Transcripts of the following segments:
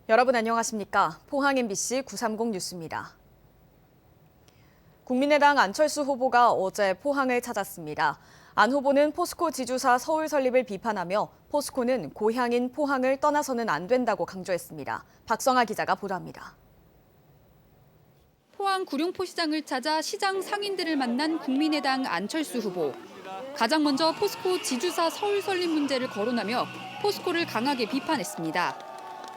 여러분 안녕하십니까? 포항 MBC 930 뉴스입니다. 국민의당 안철수 후보가 어제 포항을 찾았습니다. 안 후보는 포스코 지주사 서울 설립을 비판하며 포스코는 고향인 포항을 떠나서는 안 된다고 강조했습니다. 박성아 기자가 보도합니다. 포항 구룡포시장을 찾아 시장 상인들을 만난 국민의당 안철수 후보. 가장 먼저 포스코 지주사 서울 설립 문제를 거론하며 포스코를 강하게 비판했습니다.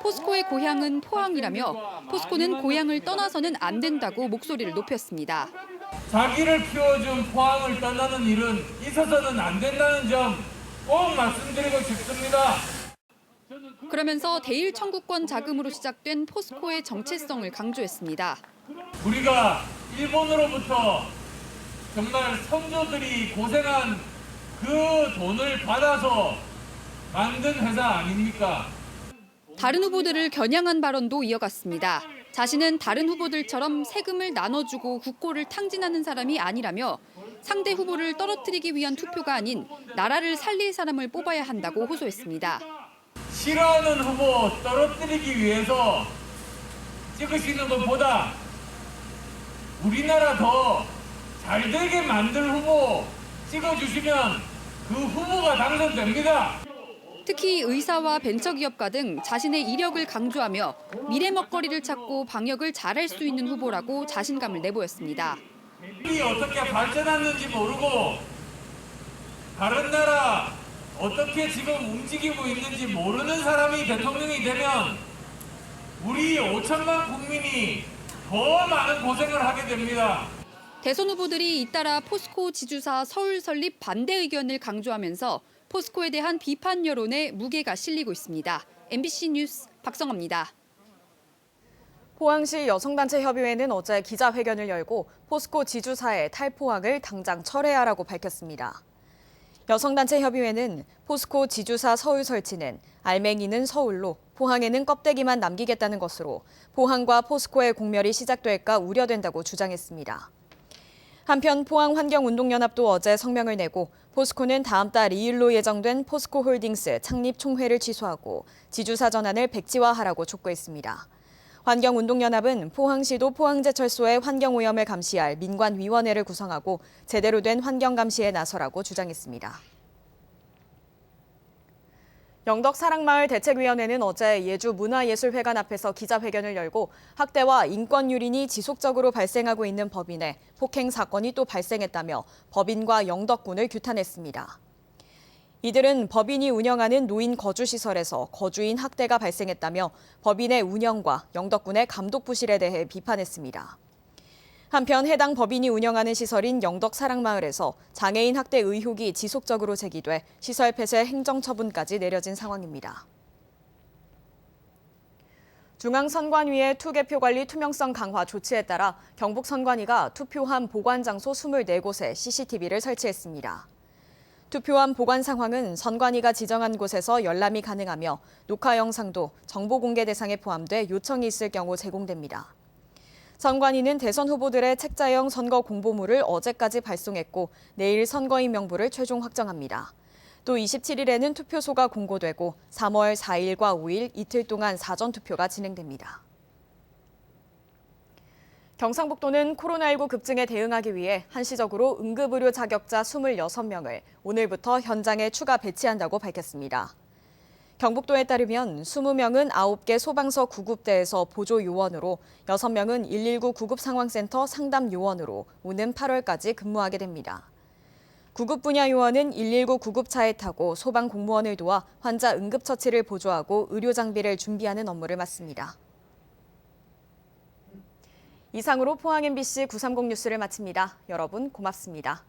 포스코의 고향은 포항이라며 포스코는 고향을 떠나서는 안 된다고 목소리를 높였습니다. 자기를 키워준 포항을 떠나는 일은 있어서는 안 된다는 점 꼭 말씀드리고 싶습니다. 그러면서 대일 청구권 자금으로 시작된 포스코의 정체성을 강조했습니다. 우리가 일본으로부터 정말 선조들이 고생한 그 돈을 받아서 만든 회사 아닙니까? 다른 후보들을 겨냥한 발언도 이어갔습니다. 자신은 다른 후보들처럼 세금을 나눠주고 국고를 탕진하는 사람이 아니라며 상대 후보를 떨어뜨리기 위한 투표가 아닌 나라를 살릴 사람을 뽑아야 한다고 호소했습니다. 싫어하는 후보 떨어뜨리기 위해서 찍으시는 것보다 우리나라 더 잘되게 만들 후보 찍어주시면 그 후보가 당선됩니다. 특히 의사와 벤처기업가 등 자신의 이력을 강조하며 미래 먹거리를 찾고 방역을 잘할 수 있는 후보라고 자신감을 내보였습니다. 우리 어떻게 발전했는지 모르고 다른 나라 어떻게 지금 움직이고 있는지 모르는 사람이 대통령이 되면 우리 5천만 국민이 더 많은 고생을 하게 됩니다. 대선 후보들이 잇따라 포스코 지주사 서울 설립 반대 의견을 강조하면서 포스코에 대한 비판 여론에 무게가 실리고 있습니다. MBC 뉴스 박성아입니다. 포항시 여성단체 협의회는 어제 기자회견을 열고 포스코 지주사의 탈포항을 당장 철회하라고 밝혔습니다. 여성단체 협의회는 포스코 지주사 서울 설치는 알맹이는 서울로 포항에는 껍데기만 남기겠다는 것으로 포항과 포스코의 공멸이 시작될까 우려된다고 주장했습니다. 한편 포항환경운동연합도 어제 성명을 내고 포스코는 다음 달 2일로 예정된 포스코홀딩스 창립 총회를 취소하고 지주사 전환을 백지화하라고 촉구했습니다. 환경운동연합은 포항시도 포항제철소의 환경오염을 감시할 민관위원회를 구성하고 제대로 된 환경감시에 나서라고 주장했습니다. 영덕사랑마을 대책위원회는 어제 예주문화예술회관 앞에서 기자회견을 열고 학대와 인권유린이 지속적으로 발생하고 있는 법인에 폭행 사건이 또 발생했다며 법인과 영덕군을 규탄했습니다. 이들은 법인이 운영하는 노인 거주시설에서 거주인 학대가 발생했다며 법인의 운영과 영덕군의 감독 부실에 대해 비판했습니다. 한편 해당 법인이 운영하는 시설인 영덕사랑마을에서 장애인 학대 의혹이 지속적으로 제기돼 시설 폐쇄 행정처분까지 내려진 상황입니다. 중앙선관위의 투개표 관리 투명성 강화 조치에 따라 경북선관위가 투표함 보관 장소 24곳에 CCTV를 설치했습니다. 투표함 보관 상황은 선관위가 지정한 곳에서 열람이 가능하며 녹화 영상도 정보 공개 대상에 포함돼 요청이 있을 경우 제공됩니다. 선관위는 대선 후보들의 책자형 선거 공보물을 어제까지 발송했고 내일 선거인 명부를 최종 확정합니다. 또 27일에는 투표소가 공고되고 3월 4일과 5일 이틀 동안 사전투표가 진행됩니다. 경상북도는 코로나19 급증에 대응하기 위해 한시적으로 응급의료 자격자 26명을 오늘부터 현장에 추가 배치한다고 밝혔습니다. 경북도에 따르면 20명은 9개 소방서 구급대에서 보조 요원으로 6명은 119 구급상황센터 상담 요원으로 오는 8월까지 근무하게 됩니다. 구급 분야 요원은 119 구급차에 타고 소방 공무원을 도와 환자 응급처치를 보조하고 의료 장비를 준비하는 업무를 맡습니다. 이상으로 포항 MBC 930 뉴스를 마칩니다. 여러분 고맙습니다.